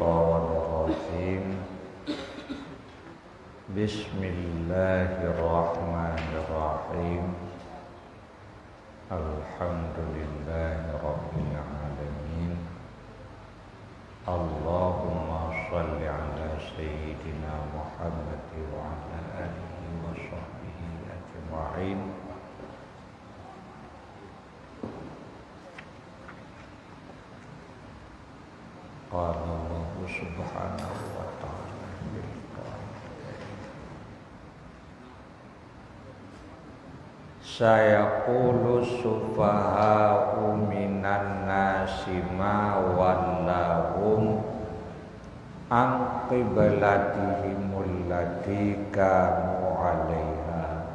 Minasyaitonirrajim. Bismillahirrahmanirrahim. Alhamdulillahirabbil alamin. Allahumma shalli ala sayyidina Muhammad wa ala alihi wa sahbihi ajma'in. Qala Allah subhanahu wa ta'ala bil Qur'an. Sayaqulu sufaha'u minan nasi ma wallahum an qiblatihimul lati kanu 'alaiha.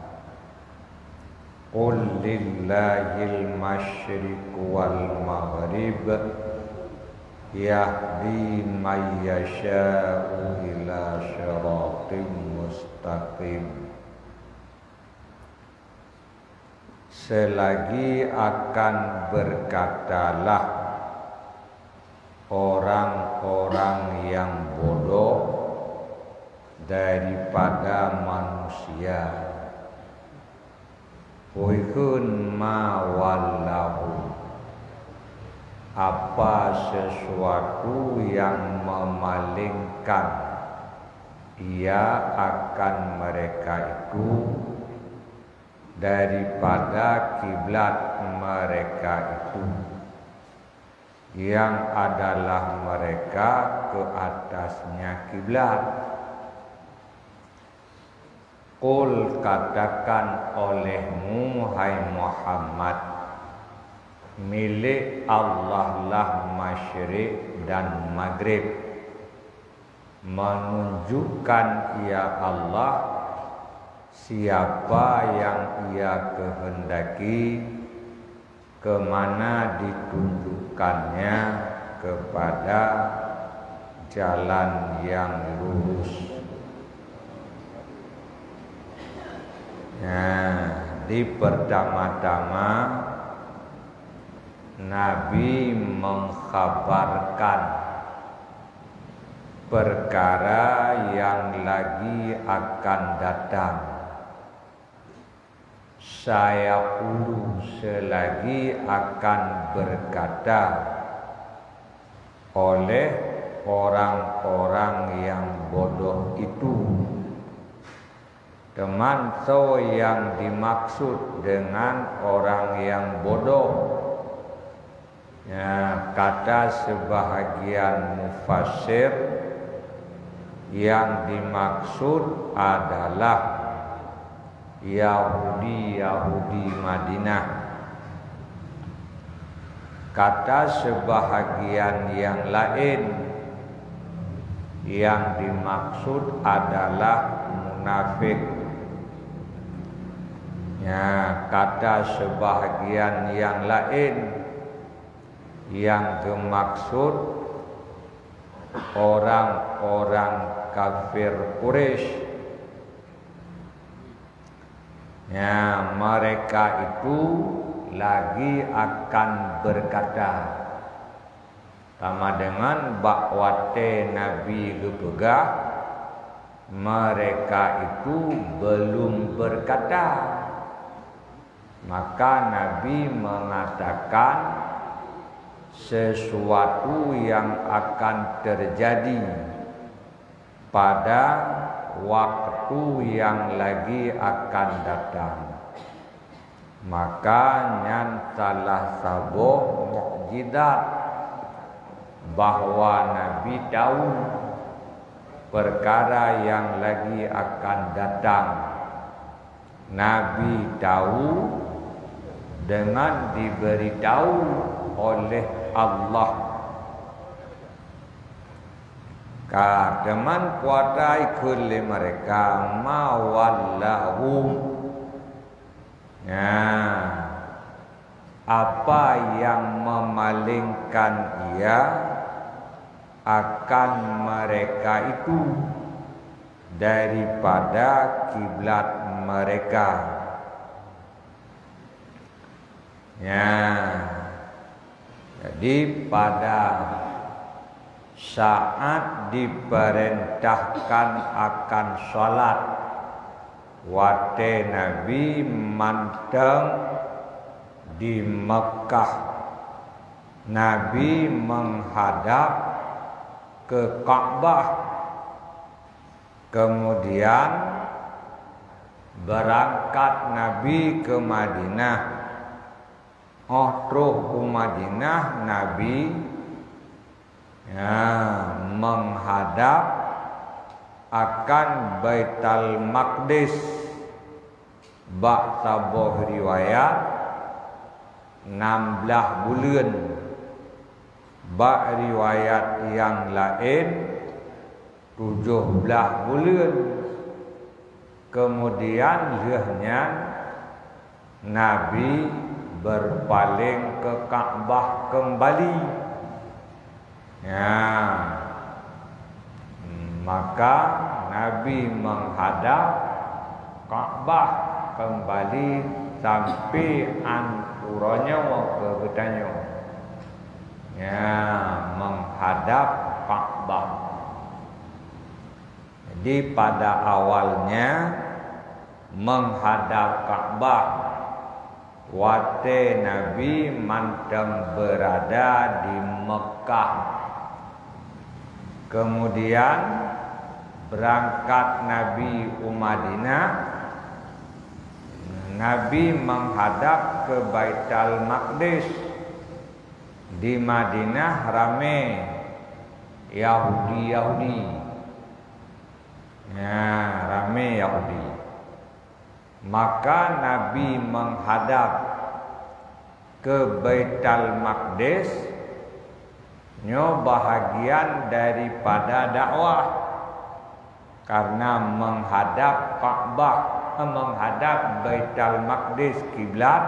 Qul lillahil masyriqu wal maghrib yahdi man yasha'u ila siratim mustaqim. Selagi akan berkatalah orang-orang yang bodoh daripada manusia, Wihun ma wallahu, apa sesuatu yang memalingkan ia akan mereka itu daripada kiblat mereka itu, yang adalah mereka ke atasnya kiblat. Qul, katakan olehmu hai Muhammad, milik Allah lah masyriq dan maghrib, menunjukkan ia Allah siapa yang ia kehendaki, kemana ditunjukkannya kepada jalan yang lurus. Di pertama-tama Nabi mengkhabarkan perkara yang lagi akan datang. Sayaqulu, selagi akan berkata oleh orang-orang yang bodoh itu. Teman, so yang dimaksud dengan orang yang bodoh, ya, kata sebahagian mufassir, yang dimaksud adalah Yahudi Madinah. Kata sebahagian yang lain, yang dimaksud adalah munafik. Ya, kata sebahagian yang lain, yang dimaksud orang-orang kafir Quraisy. Ya, mereka itu lagi akan berkata, sama dengan bakwate Nabi gepegah, mereka itu belum berkata. Maka Nabi mengatakan sesuatu yang akan terjadi pada waktu yang lagi akan datang. Maka nyan salah sabuh mukjizat bahwa Nabi tahu perkara yang lagi akan datang. Nabi tahu dengan diberitahu oleh Allah. Kademan kuatai kulli mereka mawallahu, ya, apa yang memalingkan ia akan mereka itu daripada kiblat mereka. Ya, jadi pada saat diperintahkan akan sholat wate Nabi manteng di Mekah. Nabi menghadap ke Ka'bah, kemudian berangkat Nabi ke Madinah. Terus ke Madinah Nabi menghadap akan Baitul Maqdis. Bak sabuh riwayat 16 bulan. Bak riwayat yang lain 17 bulan. Kemudian lehnya Nabi berpaling ke Ka'bah kembali. Maka Nabi menghadap Ka'bah kembali sampai anturannya ke betanya. Menghadap Ka'bah. Jadi pada awalnya menghadap Ka'bah wate Nabi manteng berada di Mekah. Kemudian berangkat Nabi ke Madinah. Nabi menghadap ke Baitul Maqdis. Di Madinah rame Yahudi. Rame Yahudi. Maka Nabi menghadap ke Baitul Maqdis. Bahagian daripada dakwah, karena menghadap Ka'bah, menghadap Baitul Maqdis kiblat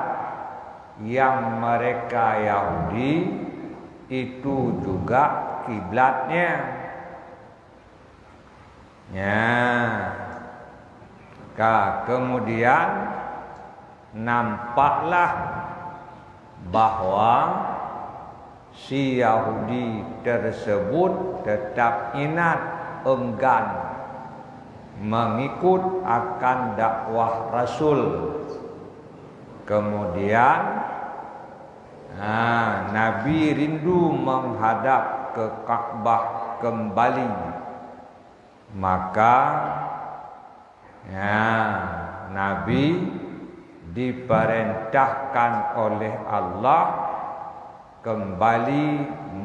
yang mereka Yahudi itu juga kiblatnya. Kemudian nampaklah bahwa si Yahudi tersebut tetap inat, enggan mengikut akan dakwah Rasul. Kemudian Nabi rindu menghadap ke Ka'bah kembali. Maka Nabi diperintahkan oleh Allah kembali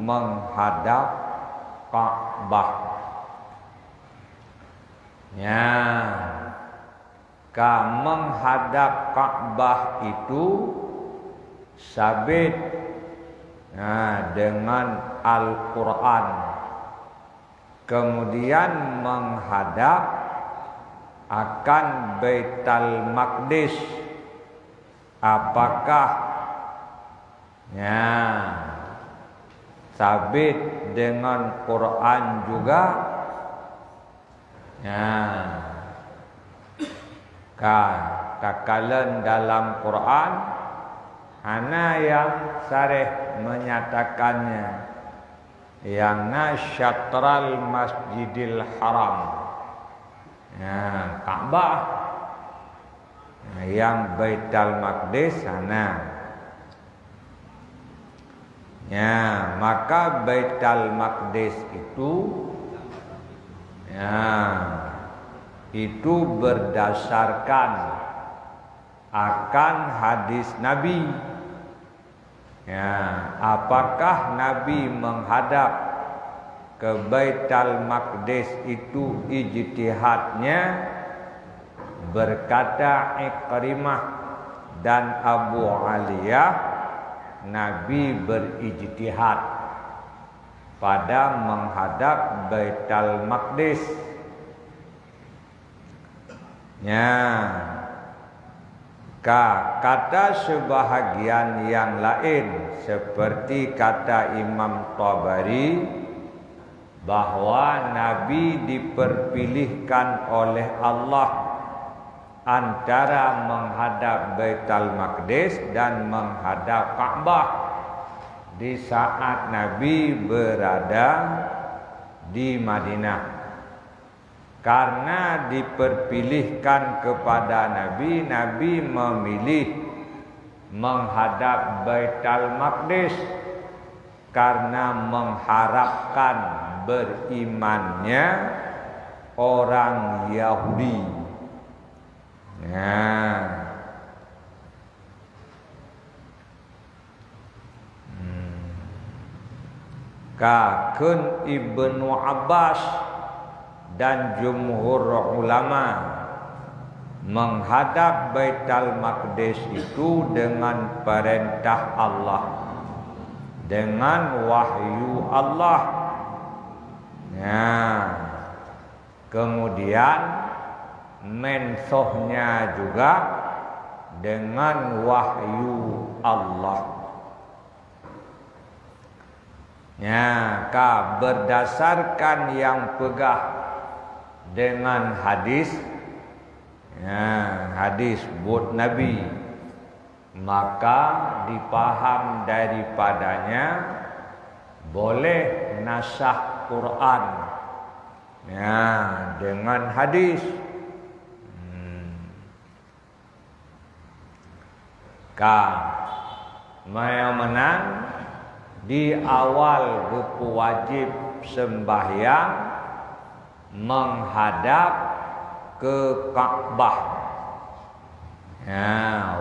menghadap Ka'bah. Menghadap Ka'bah itu sabit dengan Al-Quran. Kemudian menghadap akan Baitul Maqdis. Apakah sabit dengan Quran juga? Kakalan dalam Quran hana yang sareh menyatakannya, yang syatral Masjidil Haram, Ka'bah, yang Baitul Maqdis sana. Maka Baitul Maqdis itu berdasarkan akan hadis Nabi. Apakah Nabi menghadap ke Baitul Maqdis itu ijtihadnya? Berkata Ikrimah dan Abu Aliyah, Nabi berijtihad pada menghadap Baitul Maqdis. Kata sebahagian yang lain seperti kata Imam Tabari bahwa Nabi diperpilihkan oleh Allah antara menghadap Baitul Maqdis dan menghadap Ka'bah di saat Nabi berada di Madinah. Karena diperpilihkan kepada Nabi, Nabi memilih menghadap Baitul Maqdis karena mengharapkan berimannya orang Yahudi. Kakun Ibnu Abbas dan jumhur ulama menghadap Baitul Maqdis itu dengan perintah Allah, dengan wahyu Allah. Kemudian mensohnya juga dengan wahyu Allah. Berdasarkan yang pegah dengan hadis, hadis buat Nabi, maka dipaham daripadanya boleh nasakh Quran dengan hadis. Menang di awal buku wajib sembahyang menghadap ke Ka'bah.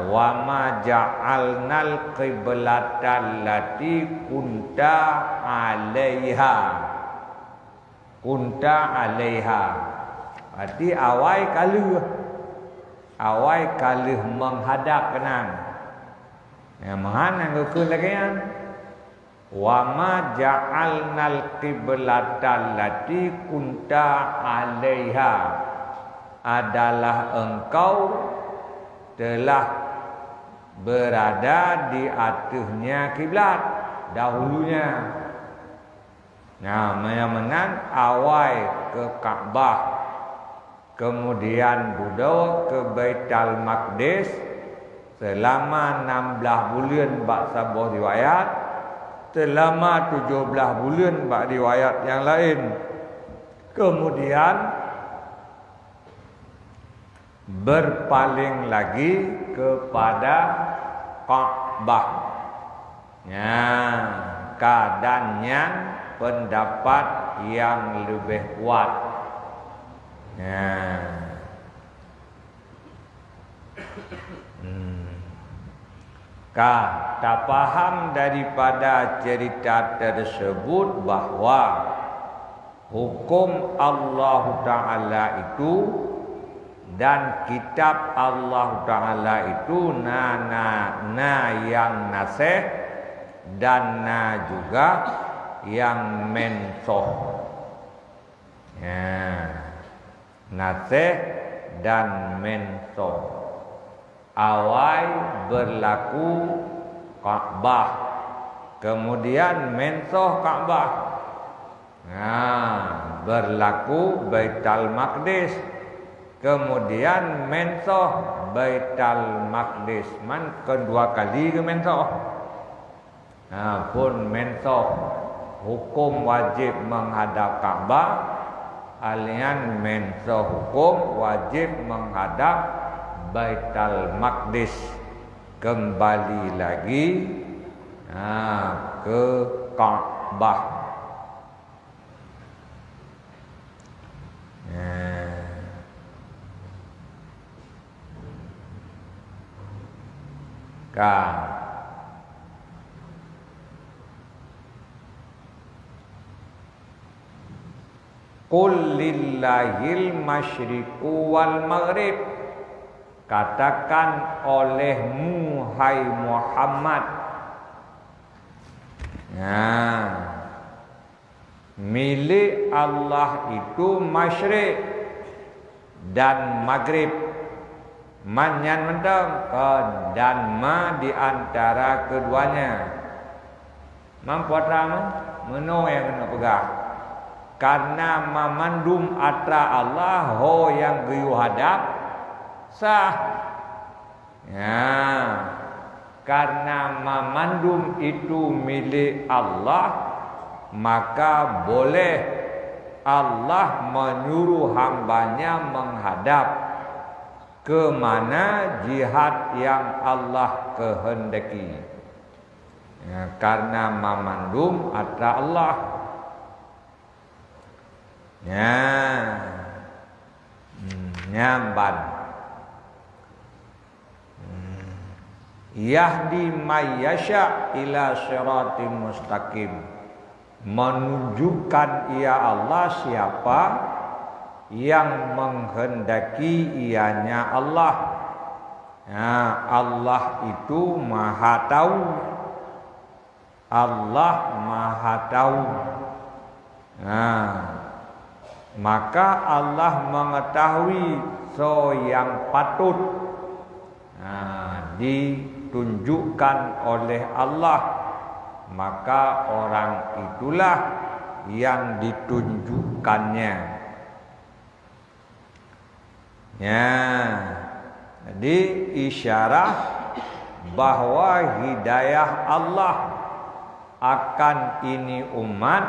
Wa ma ja'alnal qiblatan lati kunta 'alaiha. Kunta 'alaiha. Berarti awai kaluh menghadap kanan. Mana ngukun lagi kan? Wa ma ja'alnal qiblatan lati kunta 'alaiha, adalah engkau telah berada di atasnya kiblat dahulunya. Menang awai ke Ka'bah, kemudian duduk ke Baitul Maqdis selama 16 bulan bak sebuah riwayat, selama 17 bulan bak riwayat yang lain. Kemudian berpaling lagi kepada Ka'bah. Keadaannya pendapat yang lebih kuat. Tak paham daripada cerita tersebut bahwa hukum Allah Ta'ala itu dan kitab Allah Ta'ala itu yang nasih dan juga yang mensoh. Nasih dan mensoh. Awal berlaku Ka'bah, kemudian mensoh Ka'bah. Berlaku Baitul Maqdis, kemudian mensoh Baitul Maqdis. Kedua kali ke mensoh. Pun mensoh hukum wajib menghadap Ka'bah, alian mensoh hukum wajib menghadap Baitul Maqdis, kembali lagi ke Ka'bah. Qul lillahil masyriqu wal maghrib. Katakan olehmu hai Muhammad, milik Allah itu masyriq dan maghrib. Manyan mentang dan ma di antara keduanya. Mampu meno yang kena pegang. Karena memandum atra Allah ho yang geyu hadap sah. Karena memandum itu milik Allah, maka boleh Allah menyuruh hambanya menghadap ke mana jihad yang Allah kehendaki. Ya, karena mamandum ata Allah. Ya, nyamban. Yahdi may yasha ila siratim mustaqim. Menunjukkan ia Allah siapa yang menghendaki ianya Allah. Ya, Allah itu Maha Tahu. Allah Maha Tahu. Nah, maka Allah mengetahui so yang patut ditunjukkan oleh Allah, maka orang itulah yang ditunjukkannya. Ya, jadi isyarat bahwa hidayah Allah akan ini umat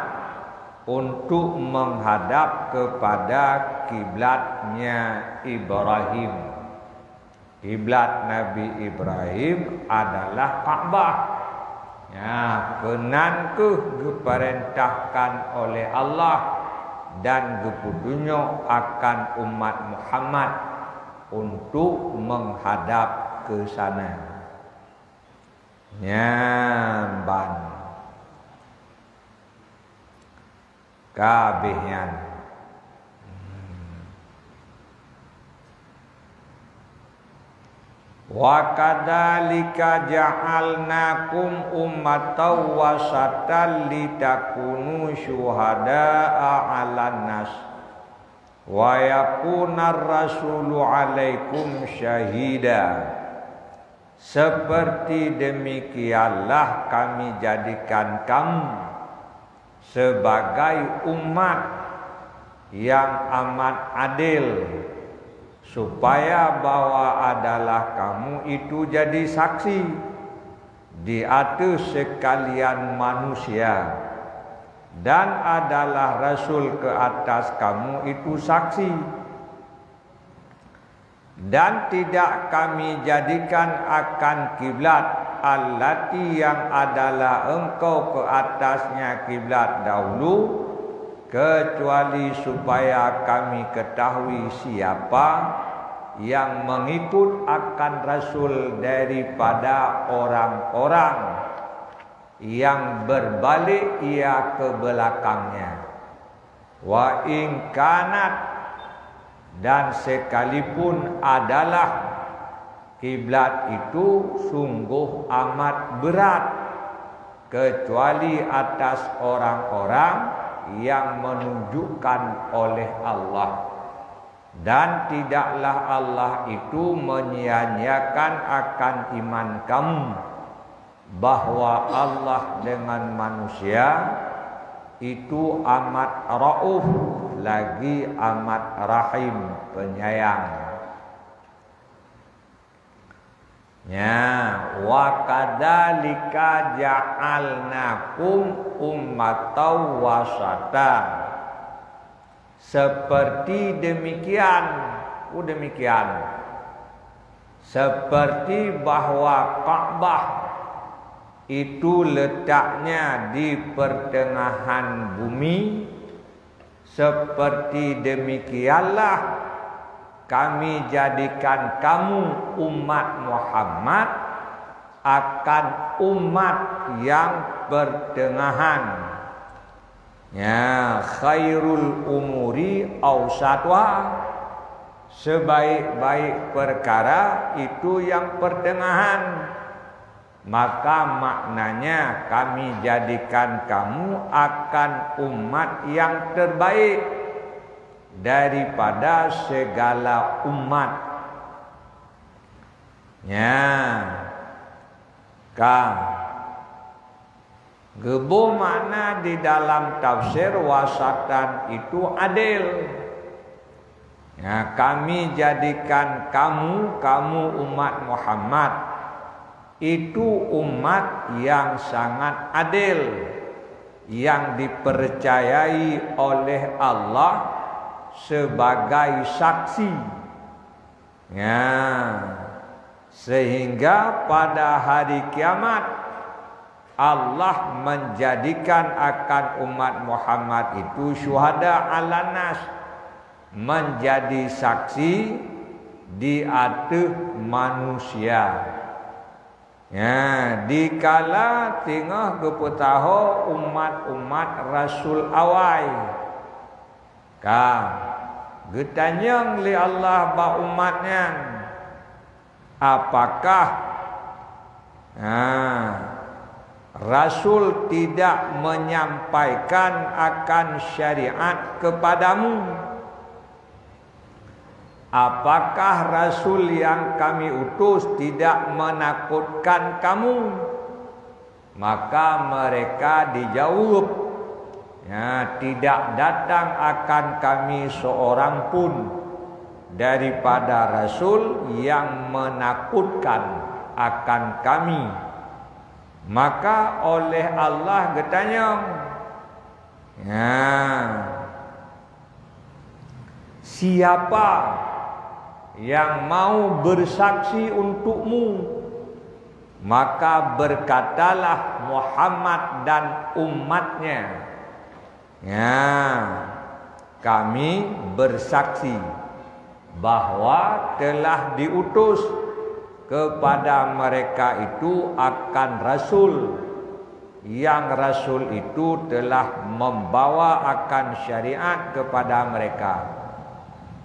untuk menghadap kepada kiblatnya Ibrahim. Kiblat Nabi Ibrahim adalah Ka'bah. Ya, kenanku diperintahkan oleh Allah dan keputunya akan umat Muhammad untuk menghadap ke sana. Nyamban kabehnya. Wa kadzalika ja'alnakum ummatan wasatan litakunu syuhada'a 'alan nas wa yakunar rasulu 'alaikum syahida. Seperti demikianlah kami jadikan kamu sebagai umat yang amat adil, supaya bahwa adalah kamu itu jadi saksi di atas sekalian manusia, dan adalah Rasul ke atas kamu itu saksi. Dan tidak kami jadikan akan kiblat allati yang adalah engkau ke atasnya kiblat dahulu, kecuali supaya kami ketahui siapa yang mengikut akan Rasul daripada orang-orang yang berbalik ia ke belakangnya. Wa in kanat, dan sekalipun adalah kiblat itu sungguh amat berat, kecuali atas orang-orang yang menunjukkan oleh Allah. Dan tidaklah Allah itu menyia-nyiakan akan iman kamu, bahwa Allah dengan manusia itu amat rauf, lagi amat rahim, penyayang. Ya, wa kadzalika ja'alnakum ummatan wasata. Seperti demikian, demikian. Seperti bahwa Ka'bah itu letaknya di pertengahan bumi, seperti demikianlah kami jadikan kamu umat Muhammad akan umat yang pertengahan. Ya, khairul umuri awsatwa. Sebaik-baik perkara itu yang pertengahan. Maka maknanya kami jadikan kamu akan umat yang terbaik daripada segala umat. Ya, gebo makna di dalam tafsir wasatan itu adil. Ya, kami jadikan kamu umat Muhammad itu umat yang sangat adil. yang dipercayai oleh Allah sebagai saksi. Ya, sehingga pada hari kiamat Allah menjadikan akan umat Muhammad itu syuhada ala nas, menjadi saksi di atas manusia. Ya, dikala tengah keputaho umat-umat Rasul awai. Getanyang li Allah ba umatnya, apakah Rasul tidak menyampaikan akan syariat kepadamu? Apakah Rasul yang kami utus tidak menakutkan kamu? Maka mereka dijawab, ya, tidak datang akan kami seorang pun daripada Rasul yang menakutkan akan kami. Maka oleh Allah getanya, ya, siapa yang mau bersaksi untukmu, maka berkatalah Muhammad dan umatnya, ya, kami bersaksi bahwa telah diutus kepada mereka itu akan Rasul, yang Rasul itu telah membawa akan syariat kepada mereka,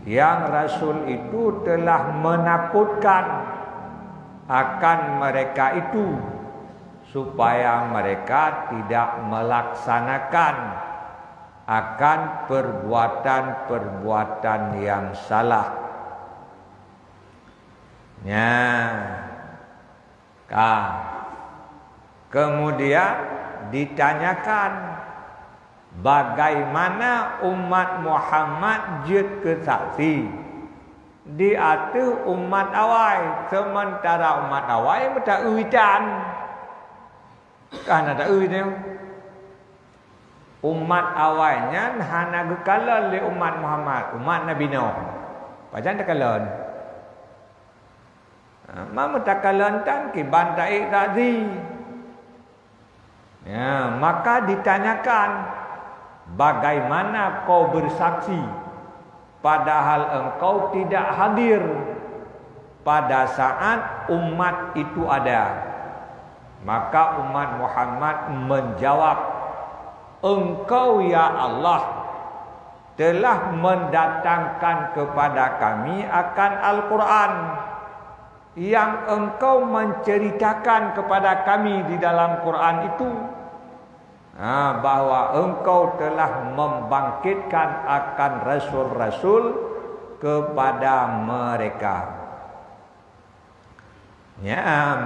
yang Rasul itu telah menakutkan akan mereka itu supaya mereka tidak melaksanakan akan perbuatan-perbuatan yang salah. Ya, kemudian ditanyakan, bagaimana umat Muhammad jut kesaksi di atas umat awal, sementara umat awal tak uitan, kan ada uitnya. Umat awalnya hana gekalan le umat Muhammad, umat Nabi Nuh. Pajan takalan. Mama takalan tan ki bantai tadi. Ya, maka ditanyakan, bagaimana kau bersaksi padahal engkau tidak hadir pada saat umat itu ada? Maka umat Muhammad menjawab, engkau ya Allah telah mendatangkan kepada kami akan Al-Quran yang engkau menceritakan kepada kami di dalam Quran itu, bahwa engkau telah membangkitkan akan Rasul-Rasul kepada mereka. Ya,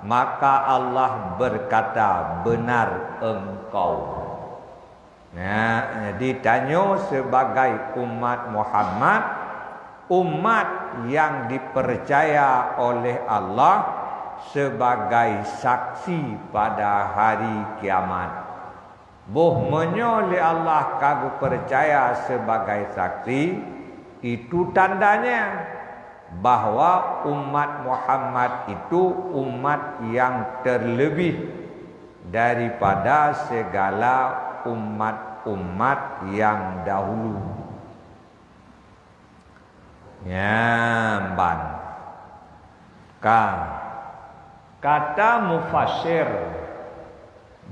maka Allah berkata, benar engkau. Ditanya sebagai umat Muhammad, umat yang dipercaya oleh Allah sebagai saksi pada hari kiamat. Bohmenyo oleh Allah kagu percaya sebagai saksi, itu tandanya bahwa umat Muhammad itu umat yang terlebih daripada segala umat-umat yang dahulu. Ya, kata mufassir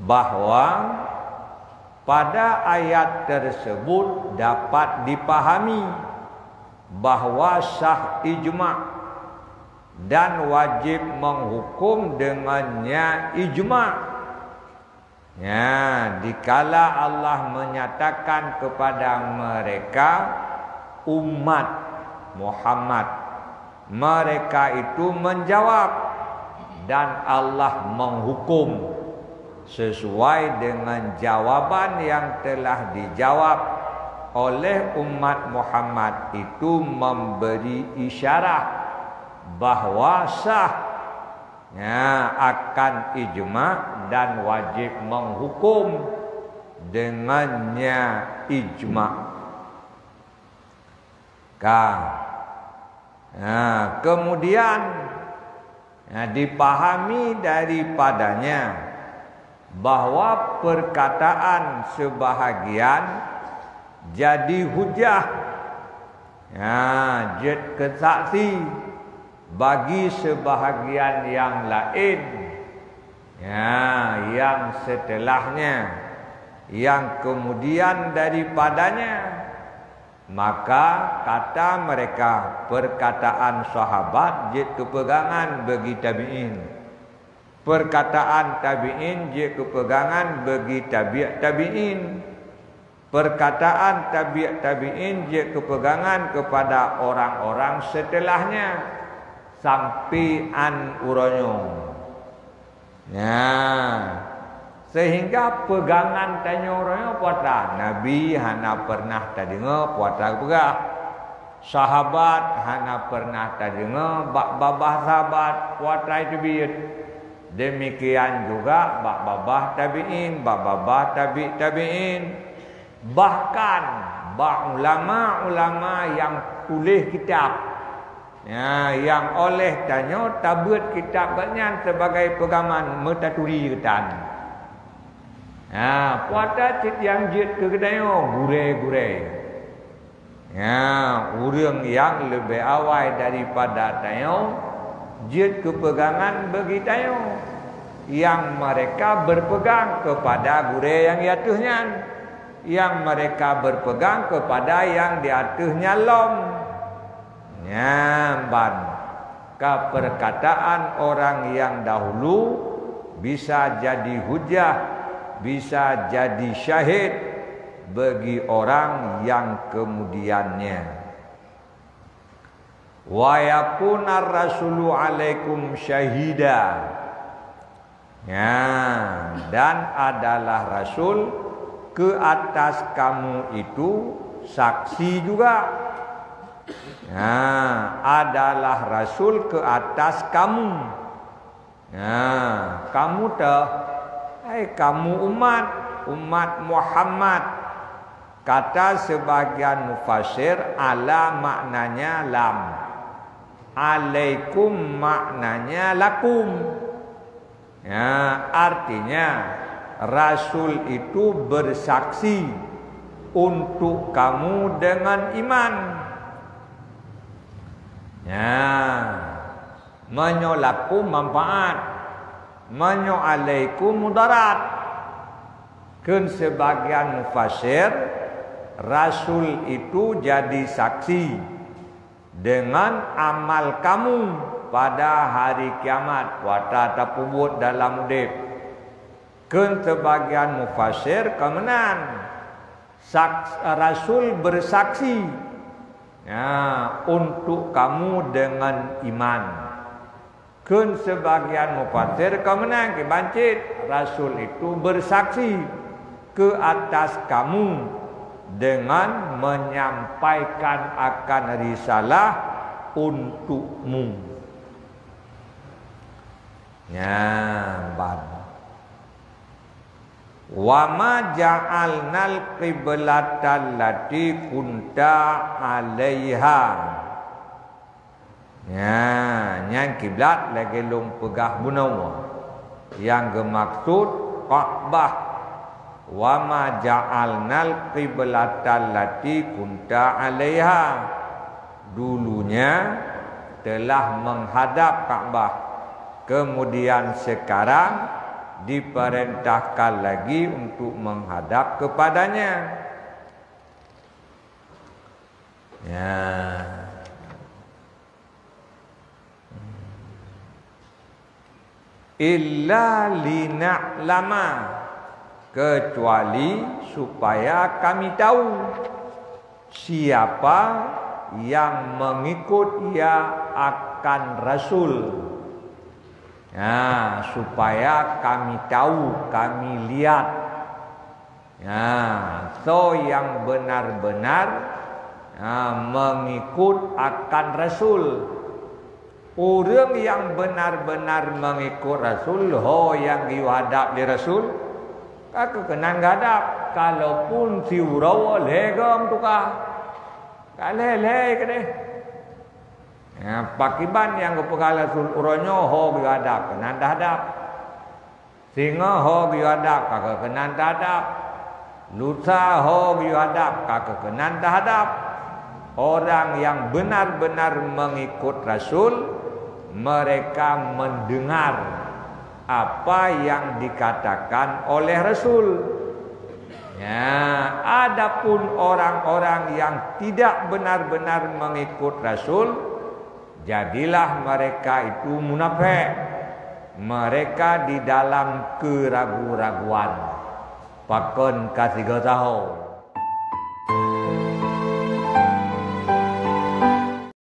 bahwa pada ayat tersebut dapat dipahami bahwa sah ijma' dan wajib menghukum dengannya ijma'. Ya, dikala Allah menyatakan kepada mereka umat Muhammad, mereka itu menjawab dan Allah menghukum sesuai dengan jawaban yang telah dijawab oleh umat Muhammad itu, memberi isyarat bahwa sah ya, akan ijma dan wajib menghukum dengannya ijma. Kemudian dipahami daripadanya bahwa perkataan sebahagian jadi hujah, jad kesaksi bagi sebahagian yang lain, yang setelahnya, yang kemudian daripadanya. Maka kata mereka, perkataan sahabat jad kepegangan bagi tabi'in, perkataan tabi'in jad kepegangan bagi tabi'in, perkataan tabi'in jad kepegangan kepada orang-orang setelahnya sampai an uronyo. Sehingga pegangan tanya orangnya puasa. Nabi hana pernah tadinga puasa pegah. Sahabat hana pernah tadinga bak-babah sahabat puasa itu biut. Demikian juga bak-babah tabi'in, bak-babah tabi'in. Bahkan bak ulama-ulama yang tulis kitab, yang oleh tanya tabut kitab banyak sebagai pegangan metaturi ketan. Puasa yang jid ke kedayo gure-gure. Orang yang lebih awal daripada tayo jid kepegangan bagi tayo, yang mereka berpegang kepada gure yang di atasnya, yang mereka berpegang kepada yang di atasnya lom. Perkataan orang yang dahulu bisa jadi hujah, bisa jadi syahid bagi orang yang kemudiannya. Wa yakunar rasulu alaikum syahida. Dan adalah rasul ke atas kamu itu saksi juga. Adalah rasul ke atas kamu. Kamu kamu umat Muhammad. Kata sebagian mufassir, ala maknanya lam, alaikum maknanya lakum. Artinya rasul itu bersaksi untuk kamu dengan iman. Menyolakum manfaat, manyo alaikum mudarat. Kun sebagian mufassir, rasul itu jadi saksi dengan amal kamu pada hari kiamat, wata tapubut dalam udip. Kun sebagian mufassir kemenan, rasul bersaksi untuk kamu dengan iman. Kun sebagian mufassir kemenang kebancit, rasul itu bersaksi ke atas kamu dengan menyampaikan akan risalah untukmu. Wa ma ja'alnal qiblatan lati kunta 'alaiha. Yang kiblat lagi lung pegah bunawa. Yang bermaksud Ka'bah. Wa ma ja'alnal qiblatan lati kunta 'alaiha. Dulunya telah menghadap Ka'bah. Kemudian sekarang diperintahkan lagi untuk menghadap kepadanya. Illa lina'lama, kecuali supaya kami tahu siapa yang mengikut ia akan rasul. Supaya kami tahu, kami lihat. So yang benar-benar mengikut akan rasul. Orang yang benar-benar mengikut Rasul, ho yang diwadap di Rasul, kakak kenang gadap. Kalaupun si urawa legam tukar, kaleh ke deh. Pakiban yang kepala Rasul uronyo ho biwadap kenang dadap. Singa ho biwadap kakak kenang dadap. Lusa ho biwadap kakak kenang dadap. Orang yang benar-benar mengikut Rasul, mereka mendengar apa yang dikatakan oleh Rasul. Ya, adapun orang-orang yang tidak benar-benar mengikut Rasul, jadilah mereka itu munafik. Mereka di dalam keraguan-raguan. Pakon kasih tahu.